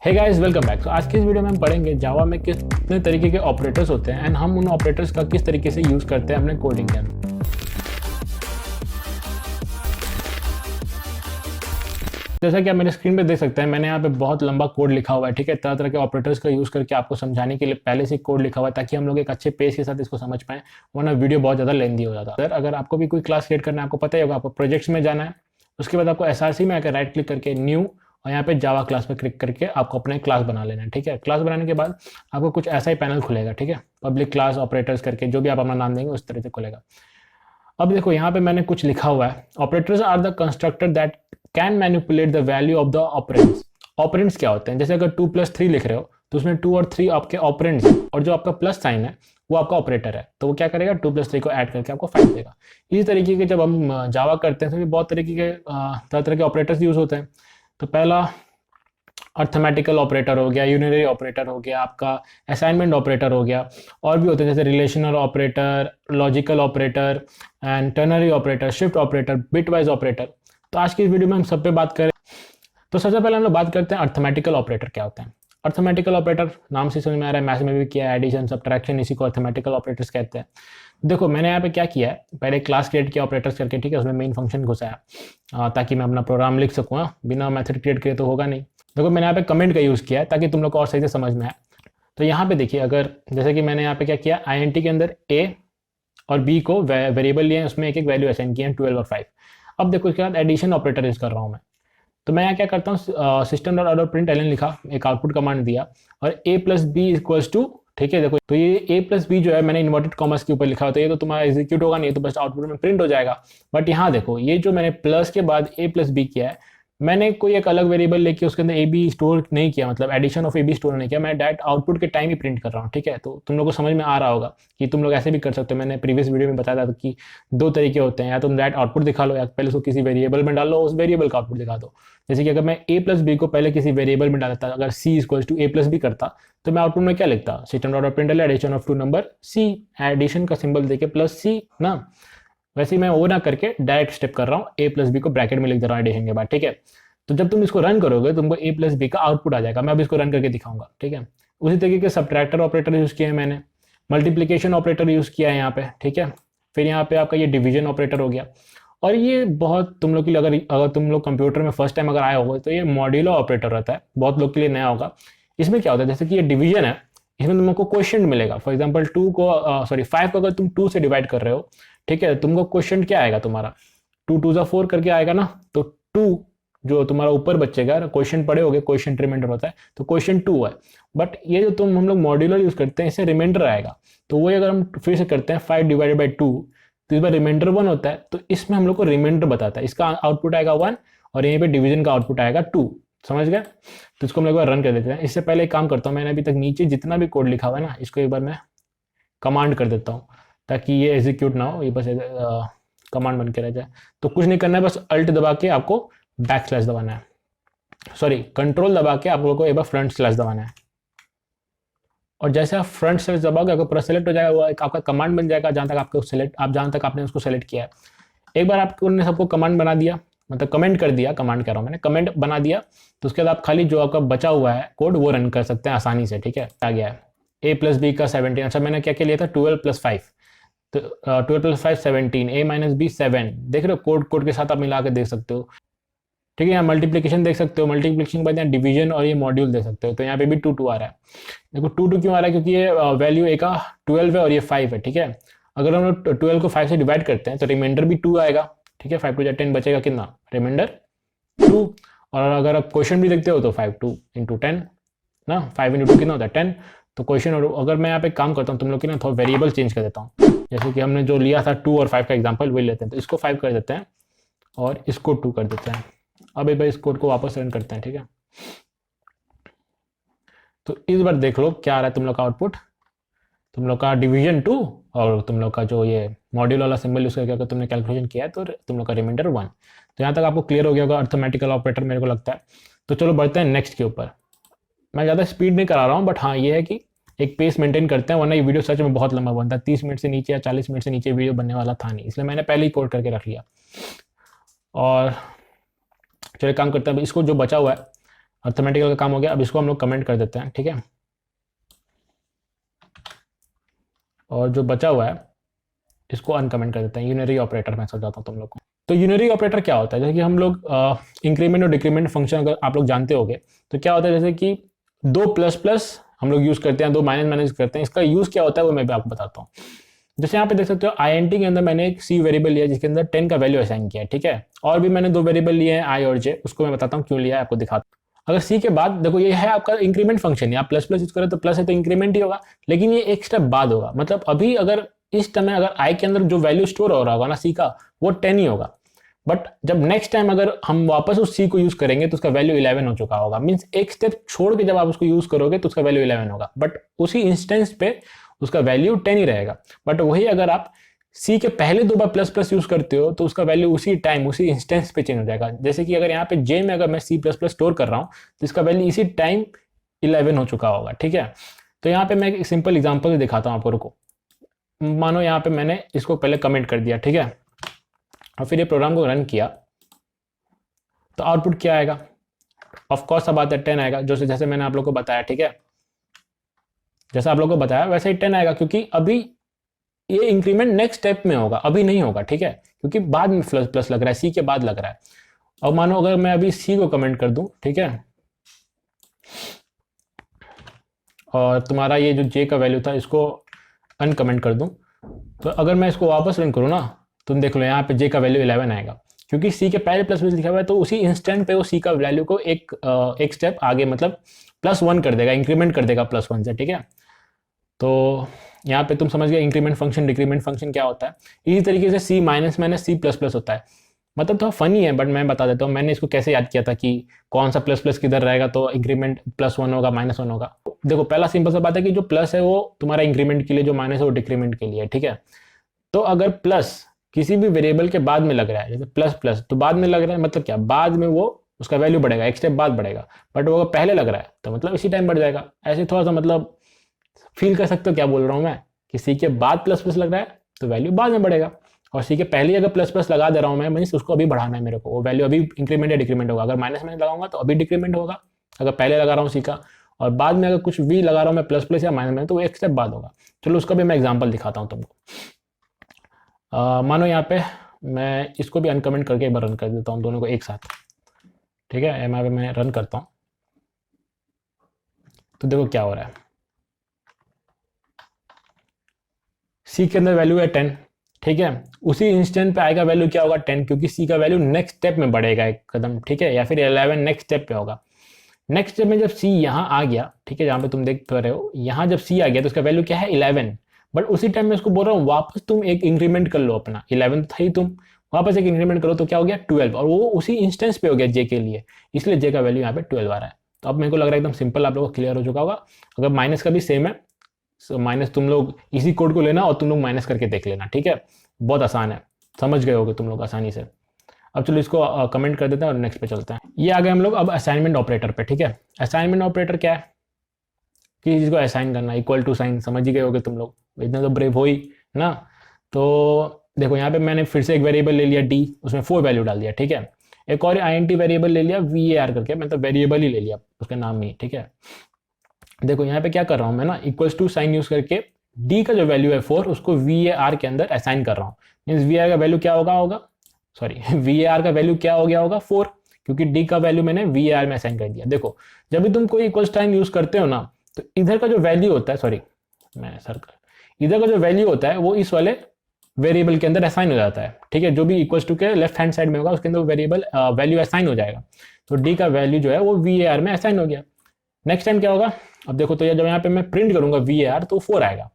Hey guys, welcome back. तो आज की इस वीडियो में हम पढ़ेंगे जावा में कितने तरीके के ऑपरेटर्स होते हैं एंड हम उन ऑपरेटर्स का किस तरीके से यूज़ करते हैं अपने कोडिंग के अंदर। जैसा कि आप मेरे स्क्रीन पे देख सकते हैं, मैंने यहाँ पे बहुत लंबा कोड लिखा हुआ है। ठीक है, तरह तरह के ऑपरेटर्स का यूज़ करके आपको समझाने के लिए पहले से कोड लिखा हुआ है ताकि हम लोग एक अच्छे पेज के साथ इसको समझ पाएँ, वरना वीडियो बहुत ज़्यादा लेंदी हो जाता है। अगर आपको भी कोई क्लास क्रिएट करना है, आपको पता ही होगा, आपको प्रोजेक्ट्स में जाना है, उसके बाद आपको एसआरसी में आकर राइट क्लिक करके न्यू और यहाँ पे जावा क्लास पे क्लिक करके आपको अपने क्लास बना लेना है। ठीक है, क्लास बनाने के बाद आपको कुछ ऐसा ही पैनल खुलेगा। ठीक है, पब्लिक क्लास ऑपरेटर्स करके जो भी आप अपना नाम देंगे उस तरह से खुलेगा। अब देखो यहाँ पे मैंने कुछ लिखा हुआ है, operators are the constructor that can manipulate the value of the operands. Operands क्या होते हैं? जैसे अगर 2+3 लिख रहे हो तो उसमें 2 और 3 आपके ऑपरेंड्स हैं और जो आपका प्लस साइन है वो आपका ऑपरेटर है, तो वो क्या करेगा, 2+3 को ऐड करके आपको 5 देगा। इसी तरीके के जब हम जावा करते हैं तो भी बहुत तरीके के तरह तरह के ऑपरेटर्स यूज होते हैं। तो पहला अर्थमेटिकल ऑपरेटर हो गया, यूनिनरी ऑपरेटर हो गया, आपका असाइनमेंट ऑपरेटर हो गया, और भी होते हैं जैसे relational operator, logical operator and ternary operator, shift operator, bitwise operator. तो आज की इस वीडियो में हम सब पे बात करें। तो सबसे पहले हम लोग बात करते हैं अर्थमेटिकल ऑपरेटर क्या होते हैं। अर्थमेटिकल ऑपरेटर नाम से समझ में आ रहा है, मैथ्स में भी किया है, एडिशन सब्ट्रैक्शन, इसी को अर्थमेटिकल ऑपरेटर्स कहते हैं। देखो मैंने यहाँ पे क्या किया है, पहले क्लास क्रिएट किया ऑपरेटर्स करके। ठीक है, उसमें मेन फंक्शन घुसाया ताकि मैं अपना प्रोग्राम लिख सकूँ। बिना मेथड क्रिएट किए तो होगा नहीं। देखो मैंने यहाँ पे कमेंट का यूज़ किया है ताकि तुम लोग को और सही से समझ में आए। तो यहाँ पे देखिए, अगर जैसे कि मैंने यहाँ पे क्या किया, INT के अंदर A और B को वेरिएबल लिए हैं, उसमें एक एक वैल्यू असाइन किए हैं 12 और 5। अब देखो इसके बाद एडिशन ऑपरेटर यूज़ कर रहा हूँ मैं। तो मैं यहाँ क्या करता हूँ, system dot out print ln लिखा, एक आउटपुट कमांड दिया और A+B इक्वल्स टू। ठीक है, देखो तो ये A+B जो है मैंने इन्वर्टेड कॉमर्स के ऊपर लिखा होता है, ये तो तुम्हारा एग्जीक्यूट होगा नहीं, तो बस आउटपुट में प्रिंट हो जाएगा। बट यहाँ देखो, ये जो मैंने प्लस के बाद A+B किया है, मैंने कोई एक अलग वेरिएबल लेके उसके अंदर AB स्टोर नहीं किया, मतलब एडिशन ऑफ AB स्टोर नहीं किया, मैं डायरेक्ट आउटपुट के टाइम ही प्रिंट कर रहा हूँ। ठीक है, तो तुम लोग को समझ में आ रहा होगा कि तुम लोग ऐसे भी कर सकते हो। मैंने प्रीवियस वीडियो में बताया था कि 2 तरीके होते हैं, या तुम डायरेक्ट आउटपुट दिखा लो या पहले उसको किसी वेरिएबल में डालो, उस वेरिएबल का आउटपुट दिखा दो। जैसे कि अगर मैं A+B को पहले किसी वेरिएबल में डालता, अगर C इक्वल्स टू A+B करता, तो मैं आउटपुट में क्या लिखता, system dot print addition of 2 number C, addition का सिंबल देके +C ना। वैसे ही मैं वो ना करके डायरेक्ट स्टेप कर रहा हूँ, A+B को ब्रैकेट में लिख दे रहा हूँ एडिशन के बाद। ठीक है, तो जब तुम इसको रन करोगे तुमको A+B का आउटपुट आ जाएगा। मैं अब इसको रन करके दिखाऊंगा। ठीक है, उसी तरीके के सब्ट्रैक्टर ऑपरेटर यूज किए हैं मैंने, मल्टीप्लिकेशन ऑपरेटर यूज किया है यहाँ पे। ठीक है, फिर यहाँ पे आपका ये डिवीजन ऑपरेटर हो गया। और ये बहुत तुम लोग के लिए, अगर तुम लोग कंप्यूटर में फर्स्ट टाइम अगर आए होगे तो ये मॉड्यूलर ऑपरेटर रहता है, बहुत लोग के लिए नया होगा। इसमें क्या होता है, जैसे कि ये डिवीजन है, इसमें तुमको क्वेश्चन मिलेगा। फॉर एग्जाम्पल 5 को अगर तुम 2 से डिवाइड कर रहे हो, ठीक है, तुमको क्वेश्चन क्या आएगा, तुम्हारा 2×2=4 करके आएगा ना। तो 2 जो तुम्हारा ऊपर बचेगा, क्वेश्चन पढ़े होगे, क्वेश्चन रिमाइंडर होता है, तो क्वेश्चन 2 है। बट ये जो हम लोग मॉड्यूलर यूज करते हैं, इससे रिमाइंडर आएगा। तो वही अगर हम फिर से करते हैं 5/2, तो इस बार रिमाइंडर 1 होता है, तो इसमें हम लोग को रिमाइंडर बताता है, इसका आउटपुट आएगा 1 और यहीं पे डिवीजन का आउटपुट आएगा 2। समझ गए? तो इसको हम लोग रन कर देते हैं। इससे पहले एक काम करता हूँ, मैंने अभी तक नीचे जितना भी कोड लिखा हुआ है ना, इसको एक बार मैं कमांड कर देता हूँ ताकि ये एग्जीक्यूट ना हो, ये बस कमांड बन के रह जाए। तो कुछ नहीं करना है, बस अल्ट दबा के आपको बैक / दबाना है, सॉरी कंट्रोल दबा के आप लोगों को एक बार फ्रंट / दबाना है। और जैसे आप फ्रंट / दबाओगे आपको पूरा सेलेक्ट हो जाएगा, वो एक आपका कमांड बन जाएगा जहां तक आपने उसको सेलेक्ट किया है। एक बार आपको सबको कमांड बना दिया, मतलब कमेंट कर दिया, कमांड कह रहा हूँ मैंने, कमेंट बना दिया, तो उसके बाद आप खाली जो आपका बचा हुआ है कोड वो रन कर सकते हैं आसानी से। ठीक है, आ गया है A+B का 17। अच्छा मैंने क्या क्या लिया था, 12+5, तो 12+5 17, A-B 7। देख रहे हो, कोड के साथ आप मिला के देख सकते हो। ठीक है, यहाँ मल्टीप्लिकेशन देख सकते हो, मल्टीप्लिकेशन के बाद यहाँ डिवीजन और ये मॉड्यूल देख सकते हो। तो यहाँ पे भी 2 आ रहा है। देखो 2 क्यों आ रहा है, क्योंकि ये वैल्यू ए का 12 है और ये 5 है। ठीक है, अगर हम लोग 12 को 5 से डिवाइड करते हैं तो रिमाइंडर भी 2 आएगा। ठीक है, 5×2 = 10, बचेगा कितना, रिमाइंडर 2। और अगर आप क्वेश्चन भी देखते हो तो 5×2 = 10 ना, 5×2 कितना होता है 10। तो क्वेश्चन, और अगर मैं यहाँ पे काम करता हूँ, तुम लोग की ना थोड़ा वेरिएबल चेंज कर देता हूँ। जैसे कि हमने जो लिया था 2 और 5 का एग्जाम्पल, वही लेते हैं। तो इसको 5 कर देते हैं और इसको 2 कर देते हैं। अब एक बार इस कोड को वापस रन करते हैं। ठीक है, तो इस बार देख लो क्या आ रहा है तुम लोग का आउटपुट। तुम लोग का डिवीजन 2 और तुम लोग का जो ये मॉड्यूल वाला सिंबल यूज करके अगर तुमने कैलकुलेशन किया है तो तुम लोग का रिमाइंडर 1। तो यहाँ तक आपको क्लियर हो गया होगा अर्थमेटिकल ऑपरेटर, मेरे को लगता है। तो चलो बढ़ते हैं नेक्स्ट के ऊपर। मैं ज़्यादा स्पीड नहीं करा रहा हूँ, बट हाँ ये है कि एक पेस मेंटेन करते हैं, वरना ये वीडियो सच में बहुत लंबा बनता है। 30 मिनट से नीचे या 40 मिनट से नीचे वीडियो बनने वाला था नहीं, इसलिए मैंने पहले ही कोड करके रख लिया। और चलिए काम करते हैं, इसको जो बचा हुआ है अर्थमेटिकल का काम हो गया। अब इसको हम लोग कमेंट कर देते हैं, ठीक है। और जो बचा हुआ है इसको अनकमेंट कर देते हैं। यूनरी ऑपरेटर मैं समझाता हूँ तुम लोग को। तो यूनरी ऑपरेटर क्या होता है, जैसे कि हम लोग इंक्रीमेंट और डिक्रीमेंट फंक्शन अगर आप लोग जानते होंगे तो क्या होता है, जैसे कि दो प्लस प्लस हम लोग यूज़ करते हैं, दो माइनस माइनस करते हैं। इसका यूज़ क्या होता है वो मैं भी आपको बताता हूँ। जैसे यहाँ पे देख सकते हो INT के अंदर मैंने एक सी वेरिएबल लिया जिसके अंदर 10 का वैल्यू असाइन किया है, ठीक है। और भी मैंने दो वेरिएबल लिए हैं आई और जे, उसको मैं बताता हूँ क्यों लिया है, आपको दिखाता हूँ। अगर सी के बाद देखो ये है आपका इंक्रीमेंट फंक्शन, आप प्लस प्लस यूज करें तो प्लस है तो इंक्रीमेंट ही होगा, लेकिन ये एक स्टेप बाद होगा। मतलब अभी अगर इस टाइम अगर आई के अंदर जो वैल्यू स्टोर हो रहा होगा ना सी का, वो 10 ही होगा। बट जब नेक्स्ट टाइम अगर हम वापस उस सी को यूज करेंगे तो उसका वैल्यू 11 हो चुका होगा। मींस एक स्टेप छोड़ के जब आप उसको यूज करोगे तो उसका वैल्यू 11 होगा, बट उसी इंस्टेंस पे उसका वैल्यू 10 ही रहेगा। बट वही अगर आप सी के पहले दो बार प्लस प्लस यूज करते हो तो उसका वैल्यू उसी टाइम उसी इंस्टेंस पे चेंज हो जाएगा। जैसे कि अगर यहाँ पे जे में अगर मैं सी प्लस प्लस स्टोर कर रहा हूँ तो इसका वैल्यू इसी टाइम 11 हो चुका होगा, ठीक है। तो यहाँ पे मैं एक सिंपल एग्जांपल दिखाता हूँ आपको, रुको। मानो यहाँ पे मैंने इसको पहले कमेंट कर दिया, ठीक है, और फिर ये प्रोग्राम को रन किया तो आउटपुट क्या आएगा? ऑफ कोर्स सब बात है 10 आएगा, जैसे मैंने आप लोग को बताया, ठीक है। जैसा आप लोग को बताया वैसे ही 10 आएगा, क्योंकि अभी ये इंक्रीमेंट नेक्स्ट स्टेप में होगा, अभी नहीं होगा, ठीक है, क्योंकि बाद में प्लस प्लस लग रहा है, सी के बाद लग रहा है। अब मानो अगर मैं अभी सी को कमेंट कर दूं, ठीक है, और तुम्हारा ये जो जे का वैल्यू था इसको अनकमेंट कर दूं, तो अगर मैं इसको वापस रन करूं ना, तुम देख लो यहाँ पे जे का वैल्यू 11 आएगा, क्योंकि सी के पहले प्लस प्लस लिखा हुआ है। तो उसी इंस्टेंट पे वो सी का वैल्यू को एक स्टेप आगे मतलब +1 कर देगा, इंक्रीमेंट कर देगा +1 से, ठीक है। तो यहाँ पे तुम समझ गए इंक्रीमेंट फंक्शन डिक्रीमेंट फंक्शन क्या होता है। इसी तरीके से C minus minus C plus plus होता है। मतलब थोड़ा फनी है बट मैं बता देता हूँ, मैंने इसको कैसे याद किया था कि कौन सा प्लस प्लस किधर रहेगा तो इंक्रीमेंट +1 होगा -1 होगा। देखो पहला सिंपल सा बात है कि जो प्लस है वो तुम्हारा इंक्रीमेंट के लिए, जो माइनस है वो डिक्रीमेंट के लिए, ठीक है। तो अगर प्लस किसी भी वेरिएबल के बाद में लग रहा है, जैसे प्लस प्लस तो बाद में लग रहा है, मतलब क्या, बाद में वो उसका वैल्यू बढ़ेगा, एक स्टेप बाद बढ़ेगा। बट वो अगर पहले लग रहा है तो मतलब इसी टाइम बढ़ जाएगा। ऐसे थोड़ा सा मतलब फील कर सकते हो क्या बोल रहा हूँ मैं, कि सी के बाद प्लस प्लस लग रहा है तो वैल्यू बाद में बढ़ेगा, और सी के पहले अगर प्लस प्लस लगा दे रहा हूँ मैं, मीन्स उसको अभी बढ़ाना है मेरे को, वो वैल्यू अभी इंक्रीमेंट या डिक्रीमेंट होगा। अगर माइनस में लगाऊंगा तो अभी डिक्रीमेंट होगा, अगर पहले लगा रहा हूँ सी का, और बाद में अगर कुछ भी लगा रहा हूँ मैं प्लस प्लस या माइनस में, तो वो एक स्टेप बाद होगा। चलो उसका भी मैं एग्जाम्पल दिखाता हूँ तुमको। मानो यहाँ पे मैं इसको भी अनकमेंट करके एक बार रन कर देता हूँ दोनों को एक साथ, ठीक है। यहाँ पे मैं रन करता हूँ तो देखो क्या हो रहा है। सी के अंदर वैल्यू है 10, ठीक है। उसी इंस्टेंट पे आएगा वैल्यू क्या होगा 10, क्योंकि सी का वैल्यू नेक्स्ट स्टेप में बढ़ेगा एक कदम, ठीक है, या फिर 11 नेक्स्ट स्टेप पे होगा। नेक्स्ट स्टेप में जब सी यहाँ आ गया, ठीक है, जहाँ पे तुम देख पा रहे हो, यहाँ जब सी आ गया तो उसका वैल्यू क्या है 11। बट उसी टाइम में उसको बोल रहा हूँ वापस तुम एक इंक्रीमेंट कर लो, अपना 11 था ही, तुम वापस एक इंक्रीमेंट करो तो क्या हो गया 12, और वो उसी इंस्टेंस पे हो गया जे के लिए, इसलिए जे का वैल्यू यहाँ पे 12 आ रहा है। तो अब मेरे को लग रहा है एकदम सिंपल आप लोगों को क्लियर हो चुका होगा। अगर माइनस का भी सेम है, माइनस तुम लोग इसी कोड को लेना और तुम लोग माइनस करके देख लेना, ठीक है, बहुत आसान है, समझ गए होगे तुम लोग आसानी से। अब चलो इसको कमेंट कर देते हैं और नेक्स्ट पे चलते हैं। ये आ गए हम लोग अब असाइनमेंट ऑपरेटर पे, ठीक है। असाइनमेंट ऑपरेटर क्या है कि चीज़ को असाइन करना, इक्वल टू साइन, समझ ही गए होगे तुम लोग, इतना तो ब्रेव हो ही ना। तो देखो यहाँ पे मैंने फिर से एक वेरिएबल ले लिया डी, उसमें 4 वैल्यू डाल दिया, ठीक है। एक और INT वेरिएबल ले लिया VAR करके, मतलब वेरिएबल ही ले लिया उसके नाम में, ठीक है। देखो यहाँ पे क्या कर रहा हूँ मैं ना, इक्वल्स टू साइन यूज करके डी का जो वैल्यू है 4 उसको VAR के अंदर असाइन कर रहा हूँ। मीन्स VAR का वैल्यू क्या होगा सॉरी VAR का वैल्यू क्या हो गया होगा 4, क्योंकि डी का वैल्यू मैंने VAR में असाइन कर दिया। देखो जब भी तुम कोई इक्वल साइन यूज करते हो ना, तो इधर का जो वैल्यू होता है, सॉरी मैं सर्कल, इधर का जो वैल्यू होता है वो इस वाले वेरिएबल के अंदर असाइन हो जाता है, ठीक है। जो भी इक्वल्स टू के लेफ्ट हैंड साइड में होगा उसके अंदर वेरिएबल वैल्यू असाइन हो जाएगा। तो डी का वैल्यू जो है वो VAR में असाइन हो गया। नेक्स्ट टाइम क्या होगा, अब देखो, तो जब यहाँ पे मैं प्रिंट करूंगा VAR तो 4 आएगा।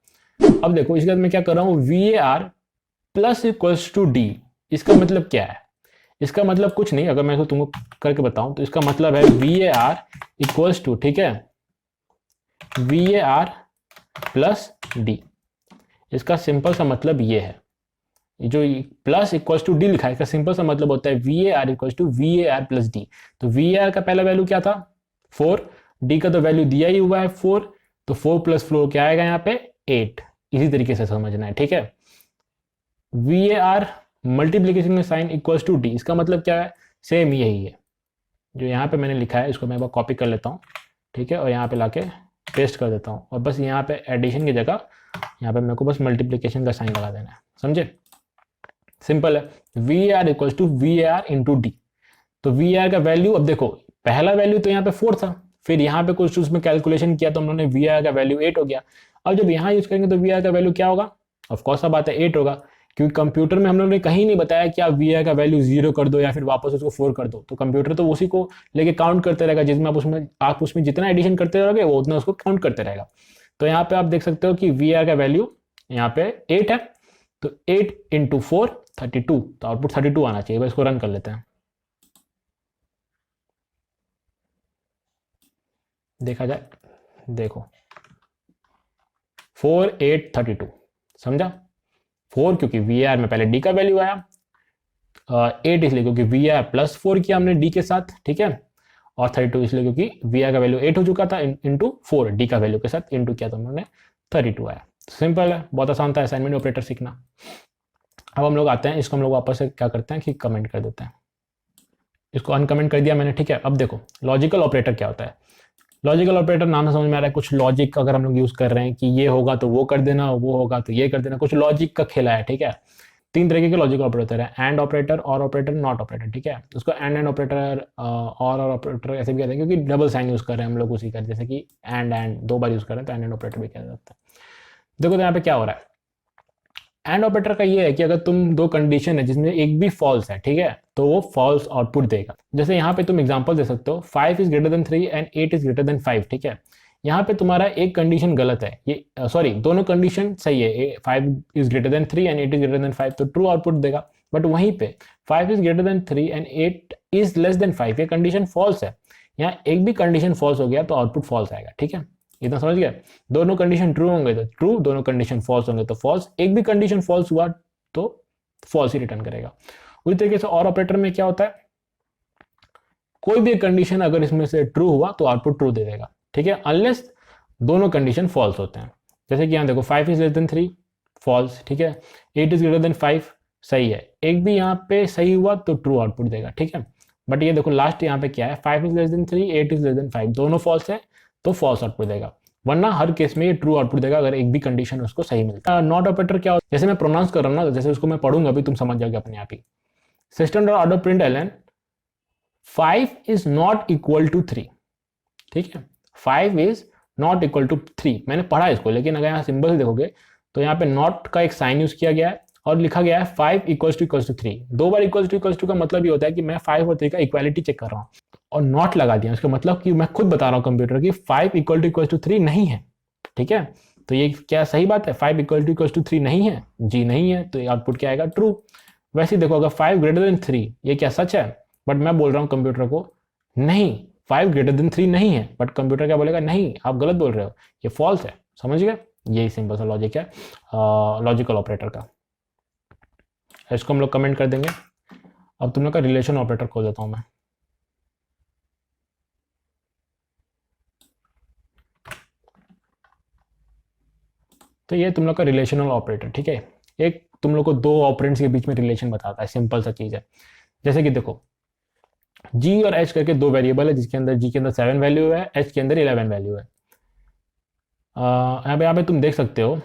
अब देखो इसके बाद मैं क्या कर रहा हूँ, VAR plus equals to D. इसका मतलब क्या है, इसका मतलब कुछ नहीं, अगर मैं तुमको करके बताऊं तो इसका मतलब है VAR इक्वल्स टू, ठीक है, VAR प्लस डी। इसका सिंपल सा मतलब ये है, जो प्लस इक्वल्स टू डी लिखा है इसका सिंपल सा मतलब होता है VAR equals to VAR plus D. तो VAR का पहला वैल्यू क्या था 4, डी का तो वैल्यू दिया ही हुआ है 4, तो 4 प्लस 4 क्या आएगा यहाँ पे 8। इसी तरीके से समझना है, ठीक है। VAR मल्टीप्लीकेशन में साइन इक्वल्स टू डी, इसका मतलब क्या है, सेम यही है, जो यहाँ पे मैंने लिखा है इसको मैं एक बार कॉपी कर लेता हूँ, ठीक है, और यहाँ पे लाके पेस्ट कर देता हूँ, और बस यहाँ पे एडिशन की जगह यहाँ पे मेरे को बस मल्टीप्लिकेशन का साइन लगा देना है, समझे, सिंपल है। V R equals to V R into D. तो वी आर का वैल्यू, अब देखो पहला वैल्यू तो यहाँ पे 4 था, फिर यहाँ पे कुछ उसमें कैलकुलेशन किया तो हम लोगों ने वी आर का वैल्यू 8 हो गया। अब जब यहाँ यूज करेंगे तो वी आर का वैल्यू क्या होगा, ऑफकोर्स अब बात है 8 होगा, क्योंकि कंप्यूटर में हम लोगों ने कहीं नहीं बताया कि आप वी आर का वैल्यू 0 कर दो या फिर वापस उसको 4 कर दो, तो कंप्यूटर तो उसी को लेके काउंट करते रहेगा, जिसमें आप उसमें जितना एडिशन करते रहोगे वो उतना उसको काउंट करते रहेगा। तो यहाँ पे आप देख सकते हो कि वी आर का वैल्यू यहाँ पे 8 है, तो 8 इंटू 4 32, तो आउटपुट 32 आना चाहिए। इसको रन कर लेते हैं, देखा जाए, देखो 4 8 32, समझा। 4 क्योंकि वी आर में पहले डी का वैल्यू आया, 8 इसलिए क्योंकि वी आर प्लस 4 किया हमने डी के साथ, ठीक है, और 32 इसलिए क्योंकि वी आर का वैल्यू 8 हो चुका था, इंटू 4 डी का वैल्यू के साथ इंटू किया तो हमने 32 आया। सिंपल है, बहुत आसान था असाइनमेंट ऑपरेटर सीखना। अब हम लोग आते हैं, इसको हम लोग वापस से क्या करते हैं कि कमेंट कर देते हैं, इसको अनकमेंट कर दिया मैंने, ठीक है। अब देखो लॉजिकल ऑपरेटर क्या होता है। लॉजिकल ऑपरेटर नाम से समझ में आ रहा है, कुछ लॉजिक अगर हम लोग यूज कर रहे हैं कि ये होगा तो वो कर देना, वो होगा तो ये कर देना, कुछ लॉजिक का खेला है, ठीक है। 3 तरीके के लॉजिकल ऑपरेटर है, एंड ऑपरेटर, और ऑपरेटर, नॉट ऑपरेटर, ठीक है। उसको एंड ऑपरेटर और ऑपरेटर ऐसे भी कहते हैं, क्योंकि डबल साइन यूज कर रहे हैं हम लोग उसी का, जैसे कि एंड 2 बार यूज कर रहे हैं तो एंड ऑपरेटर भी कहा जाता है। देखो तो यहाँ पे क्या हो रहा है, एंड ऑपरेटर का ये है कि अगर तुम दो कंडीशन है जिसमें एक भी फॉल्स है, ठीक है, तो वो फॉल्स आउटपुट देगा। जैसे यहाँ पे तुम एग्जांपल दे सकते हो 5 is greater than 3 and 8 is greater than 5, ठीक है। यहाँ पे तुम्हारा एक कंडीशन गलत है, ये सॉरी दोनों कंडीशन सही है, 5 is greater than 3 and 8 is greater than 5, तो ट्रू आउटपुट देगा। बट वहीं पे 5 is greater than 3 and 8 is less then 5, ये कंडीशन फॉल्स है। यहाँ एक भी कंडीशन फॉल्स हो गया तो आउटपुट फॉल्स आएगा, ठीक है, इतना समझ गया। दोनों कंडीशन ट्रू होंगे तो ट्रू, दोनों कंडीशन फॉल्स होंगे तो फॉल्स, एक भी कंडीशन फॉल्स हुआ तो फॉल्स ही रिटर्न करेगा। उसी तरीके से और ऑपरेटर में क्या होता है, कोई भी कंडीशन अगर इसमें से ट्रू हुआ तो आउटपुट ट्रू दे देगा, ठीक है, अनलेस दोनों कंडीशन फॉल्स होते हैं। जैसे कि यहाँ देखो 5 इज लेस देन 3 फॉल्स, ठीक है, 8 इज ग्रेटर देन 5 सही है, एक भी यहाँ पे सही हुआ तो ट्रू आउटपुट देगा, ठीक है। बट ये देखो लास्ट यहाँ पे क्या है, 5 is less then 3 8 is less then 5, दोनों फॉल्स है तो फॉल्स आउटपुट देगा, वरना हर केस में ये ट्रू आउटपुट देगा अगर एक भी कंडीशन उसको सही मिलता है। नॉट ऑपरेटर क्या होता है, जैसे मैं प्रोनाउंस कर रहा हूँ ना, जैसे उसको मैं पढ़ूंगा अभी तुम समझ जाओगे अपने आप ही। System dot out of println 5 is not equal to 3, ठीक है, 5 इज नॉट इक्वल टू 3, मैंने पढ़ा इसको, लेकिन अगर यहाँ सिंबल देखोगे तो यहाँ पे नॉट का एक साइन यूज किया गया है और लिखा गया है 5 इक्वल्स टू 3। 2 बार इक्वल्स टू का मतलब ये होता है कि मैं 5 और 3 का इक्वालिटी चेक कर रहा हूँ, और नॉट लगा दिया, उसका मतलब कि मैं खुद बता रहा हूँ कंप्यूटर की 5 इक्वल टू 3 नहीं है, ठीक है। तो ये क्या सही बात है, 5 इक्वल टू 3 नहीं है, जी नहीं है, तो आउटपुट क्या आएगा, ट्रू। वैसे देखो अगर 5 ग्रेटर देन 3 ये क्या सच है, बट मैं बोल रहा हूँ कंप्यूटर को नहीं 5 ग्रेटर देन 3 नहीं है, बट कंप्यूटर क्या बोलेगा, नहीं आप गलत बोल रहे हो, ये फॉल्स है, समझ गए। यही सिंपल सा लॉजिक है लॉजिकल ऑपरेटर का, इसको हम लोग कमेंट कर देंगे। अब तुम लोग का रिलेशन ऑपरेटर खोल देता हूं मैं, तो ये तुम लोग का रिलेशनल ऑपरेटर, ठीक है, एक तुम लोग को दो ऑपरेंड्स के बीच में रिलेशन बताता है, सिंपल सा चीज है। जैसे कि देखो जी और एच करके दो वेरिएबल है, जिसके अंदर जी के अंदर 7 वैल्यू है, एच के अंदर 11 वैल्यू है। यहाँ पे तुम देख सकते हो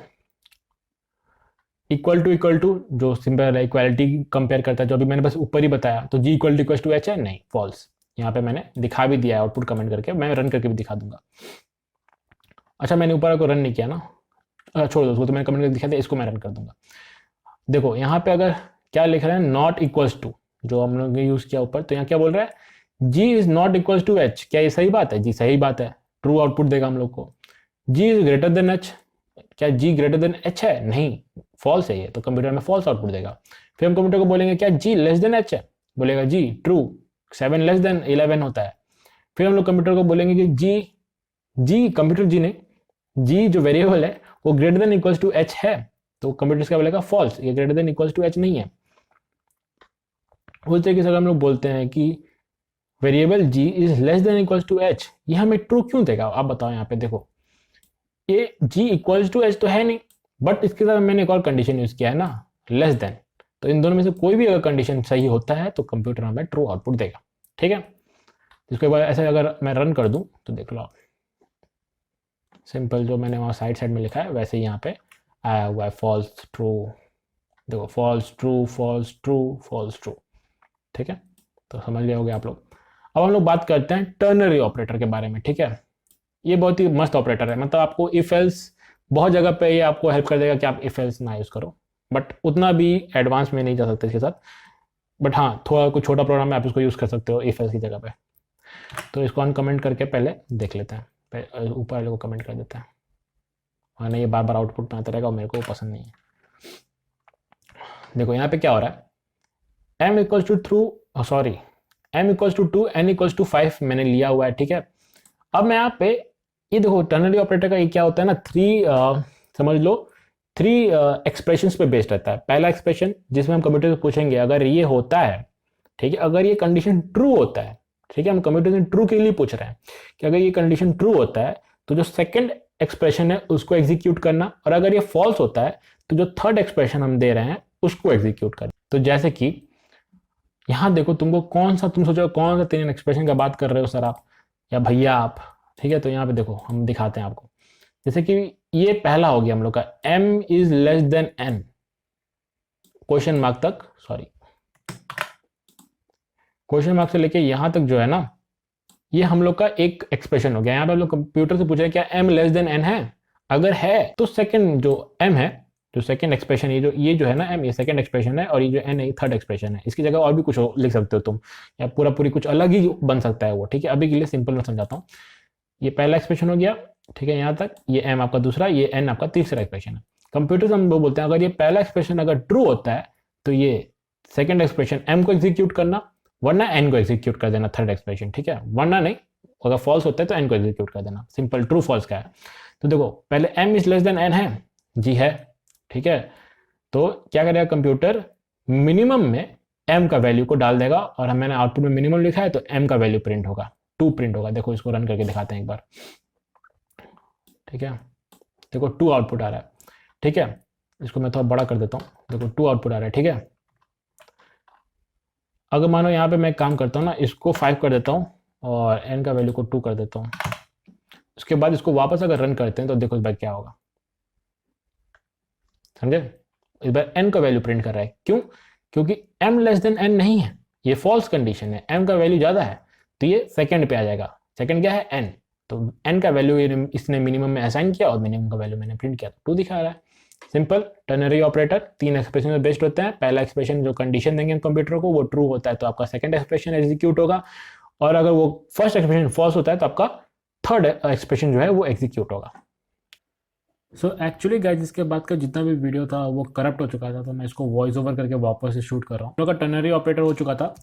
इक्वल टू जो सिंपल है, इक्वालिटी कंपेयर करता है, जो अभी मैंने बस ऊपर ही बताया, तो जी इक्वल टू एच है, नहीं फॉल्स। यहाँ पे मैंने दिखा भी दिया है आउटपुट कमेंट करके, मैं रन करके भी दिखा दूंगा। अच्छा मैंने ऊपर को रन नहीं किया ना, छोड़ दो उसको, तो मैंने कमेंट करके दिखा दिया, इसको मैं रन कर दूंगा। देखो यहाँ पे अगर क्या लिख रहा है, नॉट इक्वल्स टू, जो हम लोग ने यूज किया ऊपर, तो यहाँ क्या बोल रहा है, G is not equals to H, क्या ये सही बात है, जी सही बात है, ट्रू आउटपुट देगा हम लोग को। जी इज ग्रेटर देन एच, क्या जी ग्रेटर देन एच है, नहीं फॉल्स है ये, तो कंप्यूटर में फॉल्स आउटपुट देगा। फिर हम कंप्यूटर को बोलेंगे क्या जी लेस देन एच है, बोलेगा जी ट्रू, 7 लेस देन 11 होता है। फिर हम लोग कंप्यूटर को बोलेंगे कि जी कंप्यूटर जी ने जी जो वेरिएबल है वो greater than equals to H है, तो कंप्यूटर क्या बोलेगा फॉल्स, ये greater than equals to H नहीं है। उस तरीके से हम लोग बोलते हैं कि variable G is less than equals to H, ये हमें ट्रू क्यों देगा, आप बताओ। यहाँ पे देखो ये जी इक्वल्स टू एच तो है नहीं, बट इसके साथ मैंने एक और कंडीशन यूज किया है ना, लेस देन, तो इन दोनों में से कोई भी अगर कंडीशन सही होता है तो कंप्यूटर हमें ट्रू आउटपुट देगा, ठीक है। जिसके बाद ऐसे अगर मैं रन कर दूं तो देख लो आप, सिंपल जो मैंने वहाँ साइड में लिखा है वैसे ही यहाँ पे आया हुआ है, फॉल्स ट्रू। देखो false true false true false true, ठीक है, तो समझ गए होगे आप लोग। अब हम लोग बात करते हैं टर्नरी ऑपरेटर के बारे में, ठीक है। ये बहुत ही मस्त ऑपरेटर है, मतलब आपको इफ एल्स बहुत जगह पे ये आपको हेल्प कर देगा कि आप इफ एल्स ना यूज़ करो, बट उतना भी एडवांस में नहीं जा सकते इसके साथ। बट हाँ, थोड़ा कुछ छोटा प्रोग्राम में आप इसको यूज़ कर सकते हो इफ एल्स की जगह पे। तो इसको अनकमेंट करके पहले देख लेते हैं, ऊपर वाले को कमेंट कर देते हैं, वरना ये बार बार आउटपुट में आता रहेगा और मेरे को पसंद नहीं है। देखो यहाँ पे क्या हो रहा है, m equals to through sorry m equals to 2 n equals to 5 मैंने लिया हुआ है, ठीक है। अब मैं यहाँ पे ये देखो टर्नरी ऑपरेटर का ये क्या होता है ना, समझ लो 3 एक्सप्रेशंस पे बेस्ड रहता है। पहला एक्सप्रेशन जिसमें हम कंप्यूटर से पूछेंगे अगर ये होता है, ठीक है, अगर ये कंडीशन ट्रू होता है, ठीक है, हम कंप्यूटर से ट्रू के लिए पूछ रहे हैं कि अगर ये कंडीशन ट्रू होता है तो जो सेकंड एक्सप्रेशन है उसको एग्जीक्यूट करना, और अगर ये फॉल्स होता है तो जो थर्ड एक्सप्रेशन हम दे रहे हैं उसको एग्जीक्यूट करना। तो जैसे कि यहां देखो, तुम सोचो कौन सा 3 एक्सप्रेशन का बात कर रहे हो सर आप या भैया आप, ठीक है। तो यहाँ पे देखो हम दिखाते हैं आपको, जैसे कि ये पहला हो गया हम लोग का m is less then n question mark तक, सॉरी क्वेश्चन मार्क से लेके यहां तक जो है ना, ये हम लोग का एक एक्सप्रेशन हो गया। यहाँ पे हम लोग कंप्यूटर से पूछ रहे हैं क्या m लेस देन n है, अगर है तो सेकंड जो m है, जो सेकंड एक्सप्रेशन ये जो है ना m, ये सेकंड एक्सप्रेशन है, और ये जो n है ये थर्ड एक्सप्रेशन है। इसकी जगह और भी कुछ लिख सकते हो तुम, या पूरी कुछ अलग ही बन सकता है वो, ठीक है। अभी के लिए सिंपल मैं समझाता हूँ। ये पहला एक्सप्रेशन हो गया, ठीक है, यहाँ तक ये m आपका दूसरा, ये n आपका तीसरा एक्सप्रेशन है। कंप्यूटर से हम बोलते हैं अगर ये पहला एक्सप्रेशन अगर ट्रू होता है तो ये सेकंड एक्सप्रेशन m को एग्जीक्यूट करना, वरना n को एग्जीक्यूट कर देना थर्ड एक्सप्रेशन, ठीक है। वरना नहीं, अगर फॉल्स होता है तो n को एग्जीक्यूट कर देना। सिंपल ट्रू फॉल्स का है। तो देखो पहले m is less then n है, जी है, ठीक है। तो क्या करेगा कंप्यूटर, मिनिमम में m का वैल्यू को डाल देगा, और मैंने आउटपुट में मिनिमम लिखा है तो m का वैल्यू प्रिंट होगा, 2 प्रिंट होगा। देखो इसको रन करके दिखाते हैं एक बार, ठीक है। देखो 2 आउटपुट आ रहा है, ठीक है। इसको मैं थोड़ा बड़ा कर देता हूँ, देखो 2 आउटपुट आ रहा है, ठीक है। अगर मानो यहाँ पे मैं काम करता हूँ ना, इसको 5 कर देता हूँ और n का वैल्यू को 2 कर देता हूँ, उसके बाद इसको वापस अगर रन करते हैं तो देखो इस बार क्या होगा, समझे। इस बार n का वैल्यू प्रिंट कर रहा है, क्यों, क्योंकि m लेस देन n नहीं है, ये फॉल्स कंडीशन है, m का वैल्यू ज़्यादा है तो ये सेकंड पे आ जाएगा। सेकंड क्या है, n, तो n का वैल्यू इसने मिनिमम में असाइन किया और मिनिमम का वैल्यू मैंने प्रिंट किया तो 2 दिखा रहा है। सिंपल टर्नरी ऑपरेटर 3 एक्सप्रेशन में बेस्ड होते हैं। पहला एक्सप्रेशन जो कंडीशन देंगे कंप्यूटर को वो ट्रू होता है तो आपका सेकंड एक्सप्रेशन एग्जीक्यूट होगा, और अगर वो फर्स्ट एक्सप्रेशन फॉल्स होता है तो आपका थर्ड एक्सप्रेशन जो है वो एग्जीक्यूट होगा। सो एक्चुअली गाइस इसके बाद का जितना भी वीडियो था वो करप्ट हो चुका था, तो मैं इसको वॉइस ओवर करके वापस से शूट कर रहा हूँ। हम लोग का टर्नरी ऑपरेटर हो चुका था,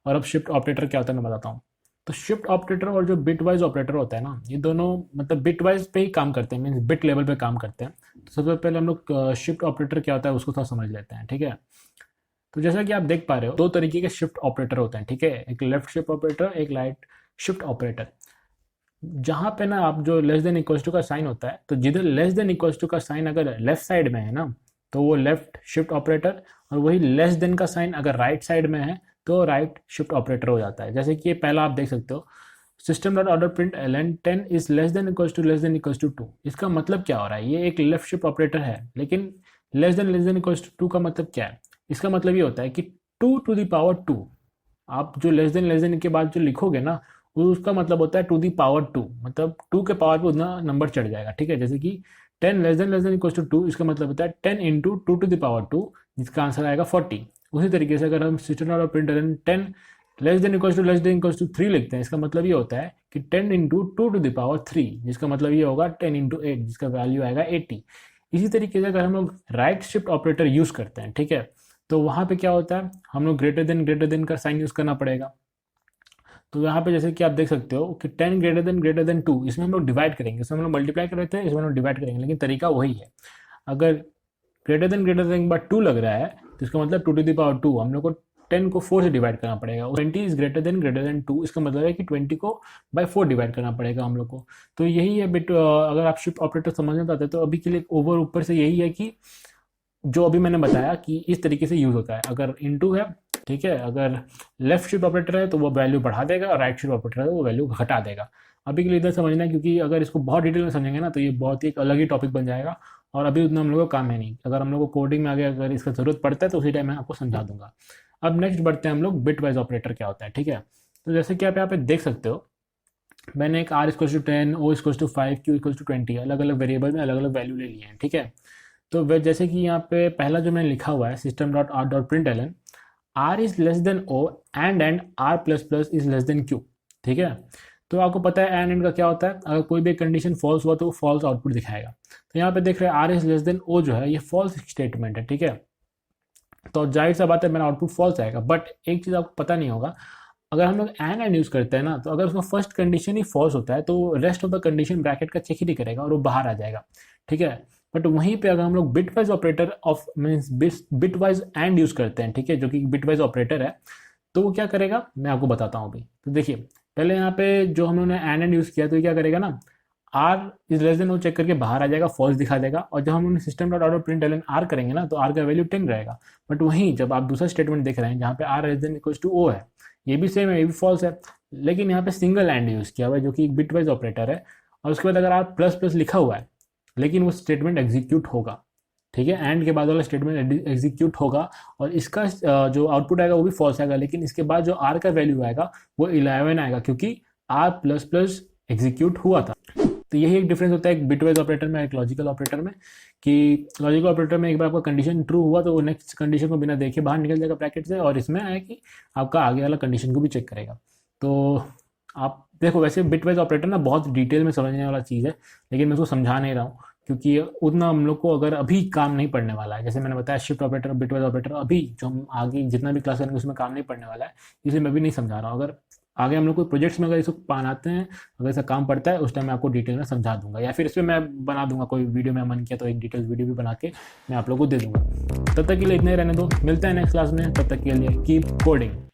और अब शिफ्ट ऑपरेटर क्या होता है मैं बताता हूँ। तो शिफ्ट ऑपरेटर और जो बिट वाइज ऑपरेटर होता है ना, ये दोनों मतलब बिट वाइज पे ही काम करते हैं, मीन्स बिट लेवल पे काम करते हैं। तो सबसे पहले हम लोग शिफ्ट ऑपरेटर क्या होता है उसको थोड़ा समझ लेते हैं, ठीक है। तो जैसा कि आप देख पा रहे हो 2 तरीके के शिफ्ट ऑपरेटर होते हैं, ठीक है, एक लेफ्ट शिफ्ट ऑपरेटर, एक राइट शिफ्ट ऑपरेटर। जहाँ पे ना आप जो लेस देन इक्वल्स टू का साइन होता है, तो जिधर लेस देन इक्वल्स टू का साइन अगर लेफ्ट साइड में है ना तो वो लेफ्ट शिफ्ट ऑपरेटर, और वही लेस देन का साइन अगर राइट साइड में है तो राइट शिफ्ट ऑपरेटर हो जाता है। जैसे कि ये पहला आप देख सकते हो, system dot order print ln 10 is less than equals to 2। इसका मतलब क्या हो रहा है, ये एक लेफ्ट शिफ्ट ऑपरेटर है, लेकिन लेस देन इक्वल्स टू 2 का मतलब क्या है। इसका मतलब ये होता है कि 2 टू द पावर 2, आप जो लेस देन के बाद जो लिखोगे ना उसका मतलब होता है टू दी पावर 2, मतलब 2 के पावर पे उतना नंबर चढ़ जाएगा, ठीक है। जैसे कि 10 लेस देन इक्वल्स टू 2, इसका मतलब होता है 10 इंटू 2 टू द पावर 2, जिसका आंसर आएगा 40। उसी तरीके से अगर हम system dot print 10 less than equals to 3 लिखते हैं, इसका मतलब ये होता है कि 10 इंटू 2 टू द पावर 3, जिसका मतलब ये होगा 10 इंटू 8, जिसका वैल्यू आएगा 80। इसी तरीके से अगर हम लोग राइट शिफ्ट ऑपरेटर यूज करते हैं, ठीक है, तो वहां पे क्या होता है, हम लोग ग्रेटर देन का साइन यूज करना पड़ेगा। तो यहाँ पे जैसे कि आप देख सकते हो कि 10 ग्रेटर देन 2, इसमें हम लोग डिवाइड करेंगे, इसमें हम लोग मल्टीप्लाई कर रहे थे, इसमें हम लोग डिवाइड करेंगे, लेकिन तरीका वही है। अगर ग्रेटर देन के बाद 2 लग रहा है तो इसका मतलब 2 टू द पावर 2, हम लोग को 10 को 4 से डिवाइड करना पड़ेगा। 20 इज ग्रेटर देन 2, इसका मतलब है कि 20 को बाय 4 डिवाइड करना पड़ेगा हम लोग को। तो यही है बिट, अगर आप शिफ्ट ऑपरेटर समझना चाहते हैं तो अभी के लिए ओवर ऊपर से यही है कि जो अभी मैंने बताया कि इस तरीके से यूज होता है। अगर इनटू है ठीक है। अगर लेफ्ट शिफ्ट ऑपरेटर है तो वो वैल्यू बढ़ा देगा और राइट शिफ्ट ऑपरेटर है तो वो वैल्यू घटा देगा। अभी के लिए इतना समझना है, क्योंकि अगर इसको बहुत डिटेल में समझेंगे ना तो ये बहुत ही एक अलग ही टॉपिक बन जाएगा और अभी उतना हम लोगों को काम है नहीं। अगर हम लोग को कोडिंग में आगे अगर इसका जरूरत पड़ता है तो उसी टाइम मैं आपको समझा दूंगा। अब नेक्स्ट बढ़ते हैं हम लोग, बिट वाइज ऑपरेटर क्या होता है, ठीक है। तो जैसे कि आप यहाँ पे देख सकते हो, मैंने एक r equal to 10, o equal to 5, q equal to 20 अलग अलग वेरिएबल में अलग अलग वैल्यू ले लिए हैं, ठीक है। तो वे जैसे कि यहाँ पे पहला जो मैंने लिखा हुआ है system dot R dot print L N, R is less than O and R plus plus is less than Q, ठीक है। तो आपको पता है एंड का क्या होता है, अगर कोई भी कंडीशन फॉल्स हुआ तो वो फॉल्स आउटपुट दिखाएगा। तो यहाँ पे देख रहे हैं आर इज लेस देन ओ जो है ये फॉल्स स्टेटमेंट है, ठीक है। तो जाहिर सा बात है मेरा आउटपुट फॉल्स आएगा। बट एक चीज़ आपको पता नहीं होगा, अगर हम लोग एंड यूज़ करते हैं ना तो अगर उसका फर्स्ट कंडीशन ही फॉल्स होता है तो rest of the condition bracket का चेक ही नहीं करेगा और वो बाहर आ जाएगा, ठीक है। बट वहीं पे अगर हम लोग bit wise operator of means bit wise and use करते हैं, ठीक है, जो कि बिट वाइज ऑपरेटर है, तो वो क्या करेगा मैं आपको बताता हूँ अभी। तो देखिए पहले यहाँ पे जो हम लोगों ने एंड यूज़ किया तो ये क्या करेगा ना, आर इज लेस देन वो चेक करके बाहर आ जाएगा, फॉल्स दिखा देगा। और जब हम लोग system dot out of print L R करेंगे ना तो आर का वैल्यू 10 रहेगा। बट वहीं जब आप दूसरा स्टेटमेंट देख रहे हैं जहाँ पे R less than equal to O है, ये भी सेम है, ये भी फॉल्स है, लेकिन यहाँ पे सिंगल एंड यूज़ किया हुआ है जो कि एक बिट वाइज ऑपरेटर है। और उसके बाद अगर आप प्लस प्लस लिखा हुआ है लेकिन वो स्टेटमेंट एग्जीक्यूट होगा, ठीक है, एंड के बाद वाला स्टेटमेंट एग्जीक्यूट होगा और इसका जो आउटपुट आएगा वो भी फॉल्स आएगा, लेकिन इसके बाद जो आर का वैल्यू आएगा वो 11 आएगा क्योंकि आर प्लस प्लस एग्जीक्यूट हुआ था। तो यही एक डिफरेंस होता है एक बिटवाइज ऑपरेटर में एक लॉजिकल ऑपरेटर में, कि लॉजिकल ऑपरेटर में एक बार आपका कंडीशन ट्रू हुआ तो वो नेक्स्ट कंडीशन को बिना देखे बाहर निकल जाएगा ब्रैकेट से, और इसमें है कि आपका आगे वाला कंडीशन को भी चेक करेगा। तो आप देखो वैसे बिटवाइज ऑपरेटर ना बहुत डिटेल में समझने वाला चीज़ है, लेकिन मैं उसको समझा नहीं रहा हूँ क्योंकि उतना हम लोग को अगर अभी काम नहीं पड़ने वाला है। जैसे मैंने बताया शिफ्ट ऑपरेटर बिटवाइज ऑपरेटर अभी जो हम आगे जितना भी क्लास करेंगे उसमें काम नहीं पड़ने वाला है, इसलिए मैं भी नहीं समझा रहा हूँ। अगर आगे हम लोग कोई प्रोजेक्ट्स में अगर इसको बनाते हैं, अगर ऐसा काम पड़ता है उस टाइम मैं आपको डिटेल में समझा दूंगा, या फिर इस पर मैं बना दूंगा कोई वीडियो में मन किया तो एक डिटेल वीडियो भी बना के मैं आप लोगों को दे दूंगा। तब तक के लिए इतने रहने दो, मिलते हैं नेक्स्ट क्लास में, तब तक के लिए कीप कोडिंग।